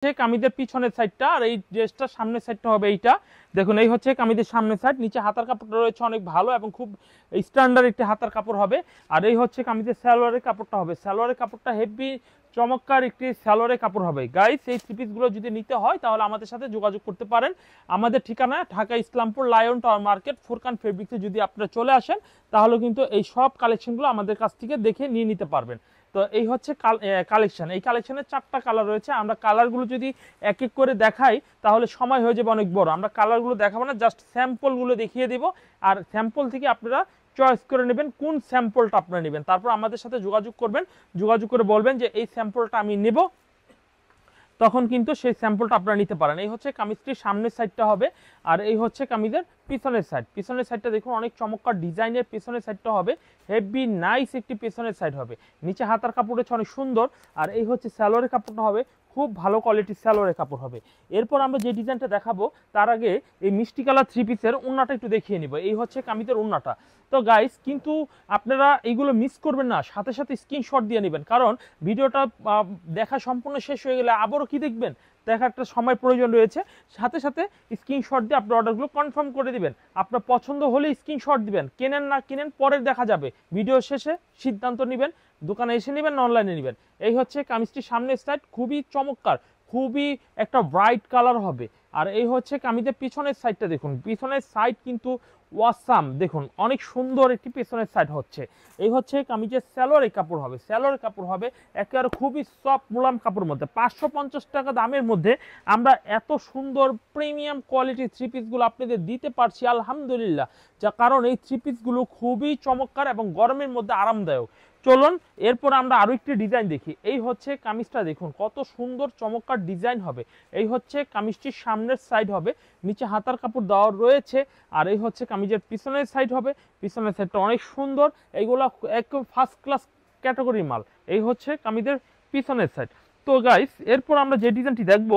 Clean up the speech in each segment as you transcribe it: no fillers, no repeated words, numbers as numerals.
কামিজের পিছনের সাইডটা, আর এই ড্রেসটার সামনের সাইডটা হবে এইটা। দেখুন এই হচ্ছে কামিজের সামনের সাইড, নিচে হাতার কাপড়টা রয়েছে অনেক ভালো এবং খুব স্ট্যান্ডার্ড একটি হাতার কাপড় হবে। আর এই হচ্ছে কামিজের সালোয়ারের কাপড়টা হবে, সালোয়ারের কাপড়টা হেভি চমৎকার একটি সালোয়ারের কাপড় হবে। গাইস এই থ্রি পিসগুলো যদি নিতে হয় তাহলে আমাদের সাথে যোগাযোগ করতে পারেন। আমাদের ঠিকানা Dhaka Islampur lion tower market, Furqan ফেব্রিক্সে যদি আপনারা চলে আসেন তাহলে কিন্তু এই সব কালেকশনগুলো আমাদের কাছ থেকে দেখে নিয়ে নিতে পারবেন। তো এই হচ্ছে কালেকশন, এই কালেকশনের 4টা কালার রয়েছে। আমরা কালারগুলো যদি এক এক করে দেখাই তাহলে সময় হয়ে যাবে অনেক বড়। আমরা কালারগুলো দেখাবো না, জাস্ট স্যাম্পলগুলো দেখিয়ে দিব, আর স্যাম্পল থেকে আপনারা চয়েস করে নেবেন কোন স্যাম্পলটা আপনারা নেবেন। তারপর আমাদের সাথে যোগাযোগ করবেন, যোগাযোগ করে বলবেন যে এই স্যাম্পলটা আমি নেব, তখন কিন্তু সেই স্যাম্পলটা আপনারা নিতে পারেন। এই হচ্ছে কামিজটির সামনের সাইডটা হবে, আর এই হচ্ছে কামিজের পিছনের সাইড। পিছনের সাইডটা দেখুন অনেক চমৎকার ডিজাইনের পিছনের সাইডটা হবে, হেভি নাইস একটি পিছনের সাইড হবে। নিচে হাতার কাপড় হচ্ছে অনেক সুন্দর, আর এই হচ্ছে সালোয়ারের কাপড়টা হবে খুব ভালো কোয়ালিটির সালোয়ারের কাপড় হবে। এরপর আমরা যে ডিজাইনটা দেখাবো তার আগে এই মিষ্টি কালার থ্রি পিসের ওন্নাটা একটু দেখিয়ে নিব। এই হচ্ছে কামিজের ওন্নাটা। তো গাইস কিন্তু আপনারা এইগুলো মিস করবেন না, সাথে সাথে স্ক্রিনশট দিয়ে নেবেন, কারণ ভিডিওটা দেখা সম্পূর্ণ শেষ হয়ে গেলে আবারও কি দেখবেন, দেখা একটা সময় প্রয়োজন রয়েছে। সাথে সাথে স্ক্রিনশট দিয়ে আপনার অর্ডারগুলো কনফার্ম করে দিবেন। আপনার পছন্দ হলে স্ক্রিনশট দিবেন, কেনেন না কিনেন পরের দেখা যাবে, ভিডিও শেষে সিদ্ধান্ত নেবেন, দোকানে এসে নেবেন না অনলাইনে নেবেন। এই হচ্ছে কামিজটির সামনের সাইড, খুবই চমৎকার, খুবই একটা ব্রাইট কালার হবে। আর এই হচ্ছে কামিজের পিছনের সাইডটা দেখুন, পিছনের সাইড কিন্তু ওয়াসাম, দেখুন অনেক সুন্দর একটি পেছনের সাইড হচ্ছে। এই হচ্ছে কামিজের সালোয়ারের কাপড় হবে, সালোয়ারের কাপড় হবে একেবারে খুবই সফট মুলাম কাপড়ের মধ্যে। 550 টাকা দামের মধ্যে আমরা এত সুন্দর প্রিমিয়াম কোয়ালিটির থ্রি পিসগুলো আপনাদের দিতে পারছি আলহামদুলিল্লাহ, যা কারণ এই থ্রি পিসগুলো খুবই চমৎকার এবং গরমের মধ্যে আরামদায়ক। চলুন এরপর আমরা আরো একটি ডিজাইন দেখি। এই হচ্ছে কামিজটা দেখুন কত সুন্দর চমৎকার ডিজাইন হবে। এই হচ্ছে কামিজটির সামনের সাইড হবে, নিচে হাতার কাপড় দেওয়া রয়েছে। আর এই হচ্ছে কামিজের পিছনের সাইড হবে, পিছনের সাইডটা অনেক সুন্দর, এইগুলা একদম ফার্স্ট ক্লাস ক্যাটাগরির মাল। এই হচ্ছে কামিজের পিছনের সাইড। তো গাইস এরপর আমরা যে ডিজাইনটি দেখবো,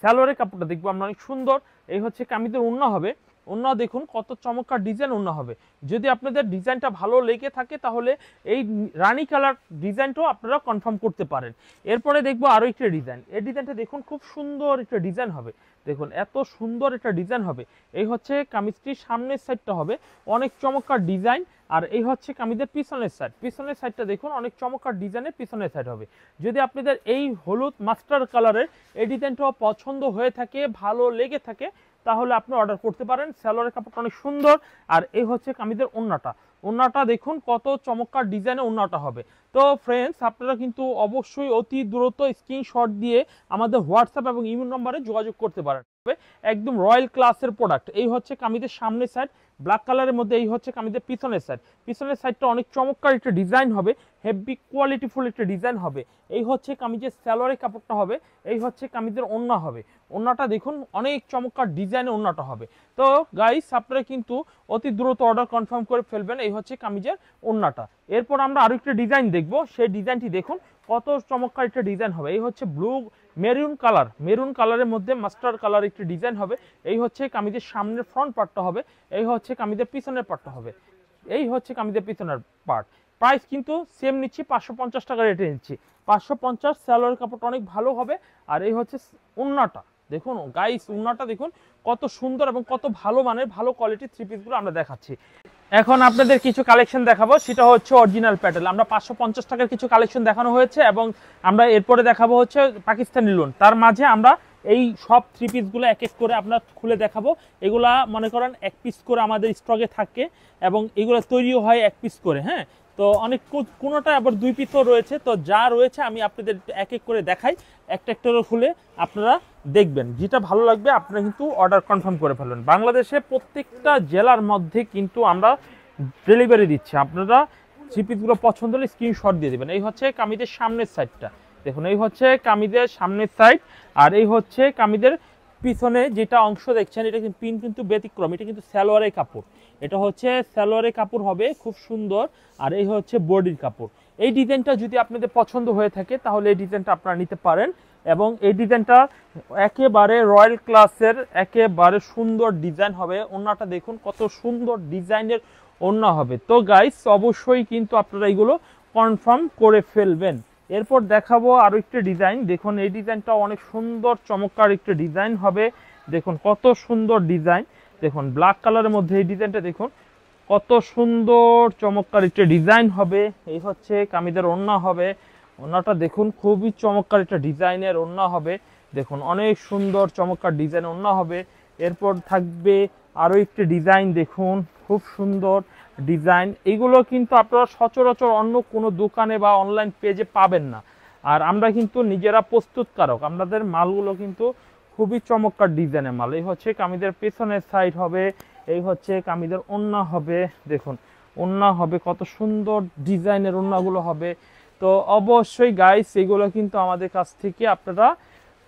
সালোয়ারের কাপড়টা দেখবো আমরা অনেক সুন্দর। এই হচ্ছে কামিজের ওড়না হবে, ওড়না দেখুন কত চমৎকার ডিজাইন ওড়না হবে। যদি আপনাদের ডিজাইনটা ভালো লেগে থাকে তাহলে এই রানী কালার ডিজাইনটাও আপনারা কনফার্ম করতে পারেন। এরপরে দেখবো আরও একটা ডিজাইন, এই ডিজাইনটা দেখুন খুব সুন্দর একটা ডিজাইন হবে, দেখুন এত সুন্দর একটা ডিজাইন হবে। এই হচ্ছে কামিজটির সামনের সাইডটা হবে অনেক চমৎকার ডিজাইন, আর এই হচ্ছে কামিজের পিছনের সাইড, পিছনের সাইডটা দেখুন অনেক চমৎকার ডিজাইনের পিছনের সাইড হবে। যদি আপনাদের এই হলুদ মাস্টার কালারের এই ডিজাইনটাও পছন্দ হয়ে থাকে, ভালো লেগে থাকে, তাহলে আপনি অর্ডার করতে পারেন। সালোয়ারের কাপড়টা অনেক সুন্দর। আর এই হচ্ছে কামিজের ওড়নাটা, ওড়নাটা দেখুন কত চমৎকার ডিজাইনের ওড়নাটা হবে। তো ফ্রেন্ডস আপনারা কিন্তু অবশ্যই অতি দ্রুত স্ক্রিনশট দিয়ে আমাদের হোয়াটসঅ্যাপ এবং ইমেল নম্বরে যোগাযোগ করতে পারেন। একদম রয়্যাল ক্লাসের প্রোডাক্ট। এই হচ্ছে কামিজের সামনের সাইড ব্ল্যাক কালারের মধ্যে, এই হচ্ছে কামিজের পিছনের সাইড, পিছনের সাইডটা অনেক চমৎকার একটা ডিজাইন হবে, হেভি কোয়ালিটিফুল একটা ডিজাইন হবে। এই হচ্ছে কামিজের সালোয়ারের কাপড়টা হবে, এই হচ্ছে কামিজের ওড়না হবে, ওড়নাটা দেখুন অনেক চমৎকার ডিজাইনের ওড়নাটা হবে। তো গাইস আপনারা কিন্তু অতি দ্রুত অর্ডার কনফার্ম করে ফেলবেন। এই হচ্ছে কামিজের ওড়নাটা। এরপর আমরা আরো একটা ডিজাইন দেখবো, সেই ডিজাইনটি দেখুন কত চমৎকার একটা ডিজাইন হবে। এই হচ্ছে ব্লু মেরুন কালার, মেরুন কালারের মধ্যে মাস্টার কালার একটি ডিজাইন হবে। এই হচ্ছে কামিজের সামনের ফ্রন্ট পার্টটা হবে, এই হচ্ছে কামিজের পিছনের পার্টটা হবে, এই হচ্ছে কামিজের পিছনের পার্ট। প্রাইস কিন্তু সেম নিচ্ছি, 550 টাকা রেটে নিচ্ছি, 550। সালোয়ার কাপড়টা অনেক ভালো হবে। আর এই হচ্ছে ওড়নাটা দেখুন গাইস, ওড়নাটা দেখুন কত সুন্দর এবং কত ভালো মানের ভালো কোয়ালিটির থ্রি পিসগুলো আমরা দেখাচ্ছি। এখন আপনাদের কিছু কালেকশন দেখাবো, সেটা হচ্ছে অরিজিনাল প্যাটেল। আমরা 550 টাকার কিছু কালেকশন দেখানো হয়েছে এবং আমরা এরপরে দেখাবো হচ্ছে পাকিস্তানি লোন। তার মাঝে আমরা এই সব থ্রি পিসগুলো এক এক করে আপনার খুলে দেখাবো। এগুলা মনে করেন এক পিস করে আমাদের স্টকে থাকে এবং এগুলো তৈরিও হয় এক পিস করে। হ্যাঁ, তো অনেক কোনোটা আবার দুই পিসও রয়েছে। তো যা রয়েছে আমি আপনাদের এক এক করে দেখাই, একটা একটা খুলে আপনারা দেখবেন, যেটা ভালো লাগবে আপনারা কিন্তু অর্ডার কনফার্ম করে ফেলবেন। বাংলাদেশে প্রত্যেকটা জেলার মধ্যে কিন্তু আমরা ডেলিভারি দিচ্ছি। আপনারা থ্রি পিসগুলো পছন্দ হলে স্ক্রিনশট দিয়ে দেবেন। এই হচ্ছে কামিজের সামনের সাইডটা দেখুন, এই হচ্ছে কামিজের সামনের সাইড। আর এই হচ্ছে কামিজের পিছনে যেটা অংশ দেখছেন, এটা কিন্তু পিন কিন্তু ব্যতিক্রম, এটা কিন্তু সালোয়ারের কাপড়, এটা হচ্ছে সালোয়ারের কাপড় হবে খুব সুন্দর। আর এই হচ্ছে বডির কাপড়। এই ডিজাইনটা যদি আপনাদের পছন্দ হয়ে থাকে তাহলে এই ডিজাইনটা আপনারা নিতে পারেন। এবং এই ডিজাইনটা একেবারে রয়্যাল ক্লাসের একেবারে সুন্দর ডিজাইন হবে। ওড়নাটা দেখুন কত সুন্দর ডিজাইনের ওড়না হবে। তো গাইস অবশ্যই কিন্তু আপনারা এগুলো কনফার্ম করে ফেলবেন। এরপর দেখাবো আরো একটা ডিজাইন। দেখুন এই ডিজাইনটা অনেক সুন্দর চমৎকার একটা ডিজাইন হবে। দেখুন কত সুন্দর ডিজাইন, দেখুন ব্ল্যাক কালারের মধ্যে এই ডিজাইনটা দেখুন কত সুন্দর চমৎকার একটা ডিজাইন হবে। এই হচ্ছে কামিজের ওড়না হবে, ওড়নাটা দেখুন খুবই চমৎকার একটা ডিজাইনের ওড়না হবে। দেখুন অনেক সুন্দর চমৎকার ডিজাইন ওড়না হবে। এরপর থাকবে আরও একটি ডিজাইন, দেখুন খুব সুন্দর ডিজাইন। এগুলো কিন্তু আপনারা সচরাচর অন্য কোনো দোকানে বা অনলাইন পেজে পাবেন না। আর আমরা কিন্তু নিজেরা প্রস্তুতকারক, আমাদের মালগুলো কিন্তু খুবই চমৎকার ডিজাইনের মাল। এই হচ্ছে কামিজের পেছনের সাইড হবে, এই হচ্ছে কামিজের ওড়না হবে। দেখুন ওড়না হবে কত সুন্দর ডিজাইনের ওড়নাগুলো হবে। তো অবশ্যই গাইস এগুলো কিন্তু আমাদের কাছ থেকে আপনারা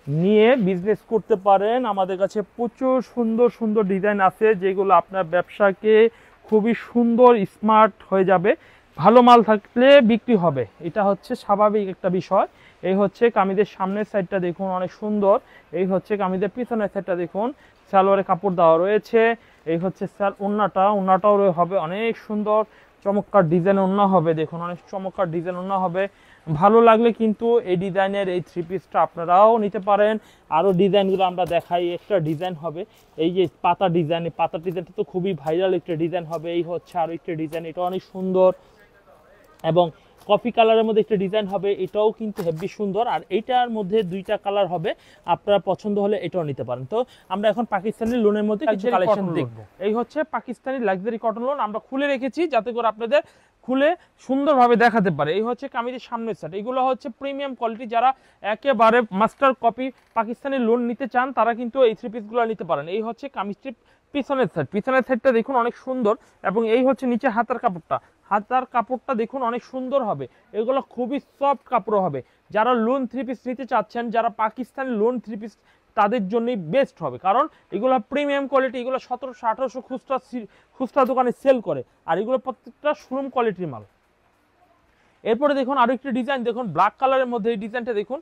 নিয়ে বিজনেস করতে পারেন। আমাদের কাছে প্রচুর সুন্দর সুন্দর ডিজাইন আছে যেগুলো আপনার ব্যবসাকে খুবই সুন্দর স্মার্ট হয়ে যাবে। ভালো মাল থাকলে বিক্রি হবে, এটা হচ্ছে স্বাভাবিক একটা বিষয়। এই হচ্ছে কামিজের সামনের সাইডটা দেখুন অনেক সুন্দর। এই হচ্ছে কামিজের পিছনের সাইডটা দেখুন সালোয়ারে কাপড় দেওয়া রয়েছে। এই হচ্ছে ওড়নাটাও হবে অনেক সুন্দর চমৎকার ডিজাইন ওড়না হবে। দেখুন অনেক চমৎকার ডিজাইন ওড়না হবে। ভালো লাগলে কিন্তু এই ডিজাইনের এই থ্রি পিসটা আপনারাও নিতে পারেন। আরও ডিজাইনগুলো আমরা দেখাই। একটা ডিজাইন হবে এই যে পাতা ডিজাইন, এই পাতা ডিজাইনটা তো খুবই ভাইরাল একটা ডিজাইন হবে। এই হচ্ছে আরও একটা ডিজাইন, এটা অনেক সুন্দর। এবং কফি কালারের মধ্যে একটা ডিজাইন হবে, এটাও কিন্তু হেভি সুন্দর। আর এইটার মধ্যে দুইটা কালার হবে, আপনারা পছন্দ হলে এটাও নিতে পারেন। তো আমরা এখন পাকিস্তানি লোনের মধ্যে কিছু কালেকশন দেখব। এই হচ্ছে পাকিস্তানি লাক্সারি কটন লোন, আমরা খুলে রেখেছি যাতে করে আপনাদের খুলে সুন্দরভাবে দেখাতে পারে। এই হচ্ছে কামিজের সামনের সেট, এগুলো হচ্ছে প্রিমিয়াম কোয়ালিটি। যারা একেবারে মাস্টার কপি পাকিস্তানি লোন নিতে চান তারা কিন্তু এই থ্রি পিসগুলো নিতে পারেন। এই হচ্ছে কামিজটি পিছনের সাইডটা দেখুন অনেক সুন্দর। এবং এই হচ্ছে নিচে হাতার কাপড়টা দেখুন অনেক সুন্দর হবে। এগুলো খুবই সফট কাপড় হবে। যারা লোন থ্রি পিস নিতে চাচ্ছেন, যারা পাকিস্তানি লোন থ্রি পিস, তাদের জন্যই বেস্ট হবে। কারণ এগুলো প্রিমিয়াম কোয়ালিটি, এগুলো 1700-1800 খুচরা দোকানে সেল করে। আর এগুলো প্রত্যেকটা শোরুম কোয়ালিটির মাল। এরপরে দেখুন আরো একটি ডিজাইন, দেখুন ব্ল্যাক কালারের মধ্যে এই ডিজাইনটা দেখুন।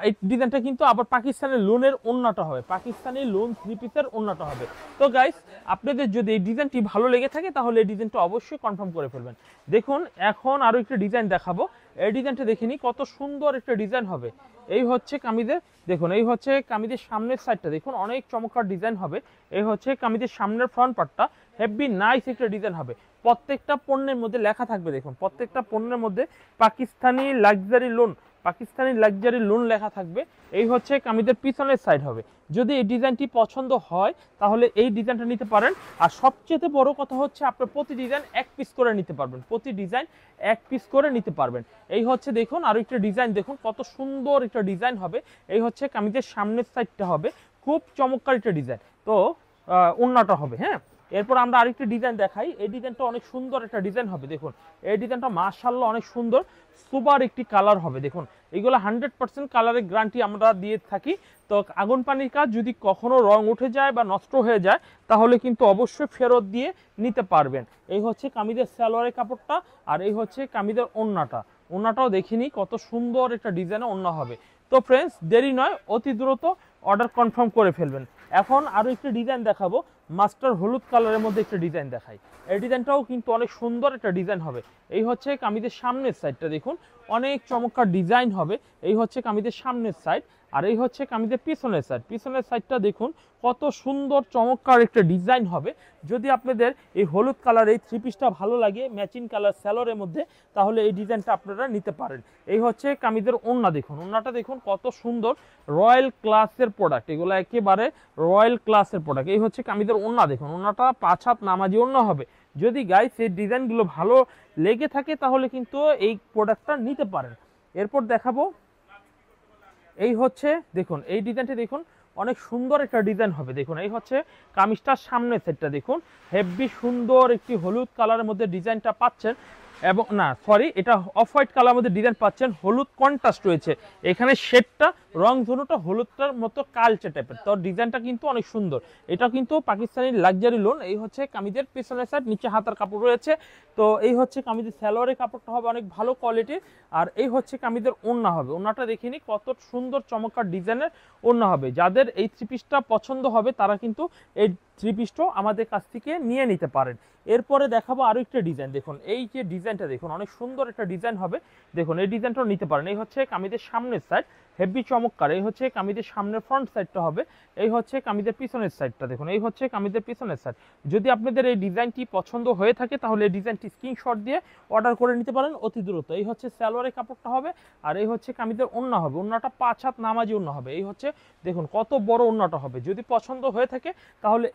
এই ডিজাইনটা কিন্তু আবার পাকিস্তানের লোনের ওড়নাটা হবে, পাকিস্তানি লোন থ্রি পিসের ওড়নাটা হবে। তো গাইস আপনাদের যদি এই ডিজাইনটি ভালো লেগে থাকে তাহলে এই ডিজাইনটা অবশ্যই কনফার্ম করে ফেলবেন। দেখুন এখন আরো একটি ডিজাইন দেখাবো, এই ডিজাইনটা দেখিনি কত সুন্দর একটা ডিজাইন হবে। এই হচ্ছে কামিজের, দেখুন এই হচ্ছে কামিজের সামনের সাইডটা দেখুন অনেক চমৎকার ডিজাইন হবে। এই হচ্ছে কামিজের সামনের ফ্রন্ট পার্টটা হেভি নাইস একটা ডিজাইন হবে। প্রত্যেকটা পণ্যের মধ্যে লেখা থাকবে, দেখুন প্রত্যেকটা পণ্যের মধ্যে পাকিস্তানি লাক্সারি লোন লেখা থাকবে। এই হচ্ছে কামিজের পিছনের সাইড হবে। যদি এই ডিজাইনটি পছন্দ হয় তাহলে এই ডিজাইনটা নিতে পারেন। আর সবচেয়ে বড় কথা হচ্ছে আপনার প্রতি ডিজাইন এক পিস করে নিতে পারবেন, এই হচ্ছে দেখুন আরো একটা ডিজাইন, দেখুন কত সুন্দর একটা ডিজাইন হবে। এই হচ্ছে কামিজের সামনের সাইডটা হবে খুব চমৎকার একটা ডিজাইন। তো ওড়নাটা হবে। হ্যাঁ, এরপর আমরা আরেকটি ডিজাইন দেখাই। এই ডিজাইনটা অনেক সুন্দর একটা ডিজাইন হবে। দেখুন এই ডিজাইনটা মাশাআল্লাহ অনেক সুন্দর, সুপার একটি কালার হবে। দেখুন এগুলো 100% কালারের গ্যারান্টি আমরা দিয়ে থাকি। তো আগুন পানির কাজ যদি কখনো রং উঠে যায় বা নষ্ট হয়ে যায় তাহলে কিন্তু অবশ্যই ফেরত দিয়ে নিতে পারবেন। এই হচ্ছে কামিজের সালোয়ারের কাপড়টা, আর এই হচ্ছে কামিজের ওড়নাটাও দেখিনি কত সুন্দর একটা ডিজাইনের ওড়না হবে। তো ফ্রেন্ডস দেরি নয়, অতি দ্রুত অর্ডার কনফার্ম করে ফেলবেন। এখন আরো একটি ডিজাইন দেখাবো, মাস্টার হলুদ কালারের মধ্যে একটা ডিজাইন দেখাই। এই ডিজাইনটাও কিন্তু অনেক সুন্দর একটা ডিজাইন হবে। এই হচ্ছে কামিজের সামনের সাইডটা দেখুন অনেক চমৎকার ডিজাইন হবে। এই হচ্ছে কামিজের সামনের সাইড, আর এই হচ্ছে কামিজের পিছনের সাইডটা দেখুন কত সুন্দর চমৎকার একটা ডিজাইন হবে। যদি আপনাদের এই হলুদ কালার এই থ্রি পিসটা ভালো লাগে ম্যাচিং কালার সালোয়ারের মধ্যে, তাহলে এই ডিজাইনটা আপনারা নিতে পারেন। এই হচ্ছে কামিজের ওড়না, দেখুন ওড়নাটা দেখুন কত সুন্দর, রয়্যাল ক্লাসের প্রোডাক্ট, এগুলো একেবারে রয়্যাল ক্লাসের প্রোডাক্ট। এই হচ্ছে কামিজের ওড়না, দেখুন ওড়নাটা 5 হাত নামাজি ওড়না হবে। যদি গাইস এই ডিজাইনগুলো ভালো লেগে থাকে তাহলে কিন্তু এই প্রোডাক্টটা নিতে পারেন। এরপর দেখাবো, এই হচ্ছে দেখুন এই ডিজাইনটা দেখুন অনেক সুন্দর একটা ডিজাইন হবে। দেখুন এই হচ্ছে কামিজটার সামনের সেটটা দেখুন হেভি সুন্দর একটি হলুদ কালারের মধ্যে ডিজাইনটা পাচ্ছেন। এবং না সরি, এটা অফ হোয়াইট কালার মধ্যে ডিজাইন পাচ্ছেন, হলুদ কন্ট্রাস্ট রয়েছে এখানে, শেডটা রং ধনুটা হলুদটার মতো কালচে টাইপের। তো ডিজাইনটা কিন্তু অনেক সুন্দর। এটা কিন্তু পাকিস্তানি লাক্সারি লোন। এই হচ্ছে কামিজের পিছনের সাইড, নিচে হাতার কাপড় রয়েছে। তো এই হচ্ছে কামিজের সালোয়ারের কাপড়টা হবে অনেক ভালো কোয়ালিটির। আর এই হচ্ছে কামিজের ওড়না হবে, ওড়নাটা দেখিনি কত সুন্দর চমৎকার ডিজাইনের ওড়না হবে। যাদের এই থ্রি পিসটা পছন্দ হবে তারা কিন্তু এই থ্রি পিসটাও আমাদের কাছ থেকে নিয়ে নিতে পারেন। এরপরে দেখাবো আরো একটা ডিজাইন, দেখুন এই যে ডিজাইনটা দেখুন অনেক সুন্দর একটা ডিজাইন হবে, দেখুন এই ডিজাইনটাও নিতে পারেন। এই হচ্ছে কামিজের সামনের সাইড, হেভি চমৎকার। এই হচ্ছে কামিজের সামনের ফ্রন্ট সাইডটা হবে, এই হচ্ছে কামিজের পিছনের সাইডটা, দেখুন এই হচ্ছে কামিজের পিছনের সাইড। যদি আপনাদের এই ডিজাইনটি পছন্দ হয়ে থাকে তাহলে এই ডিজাইনটি স্ক্রিনশট দিয়ে অর্ডার করে নিতে পারেন অতি দ্রুত। এই হচ্ছে সালোয়ারের কাপড়টা হবে, আর এই হচ্ছে কামিজের ওড়না হবে, ওড়নাটা 5 হাত নামাজি ওড়না হবে। এই হচ্ছে দেখুন কত বড় ওড়নাটা হবে, যদি পছন্দ হয়ে থাকে তাহলে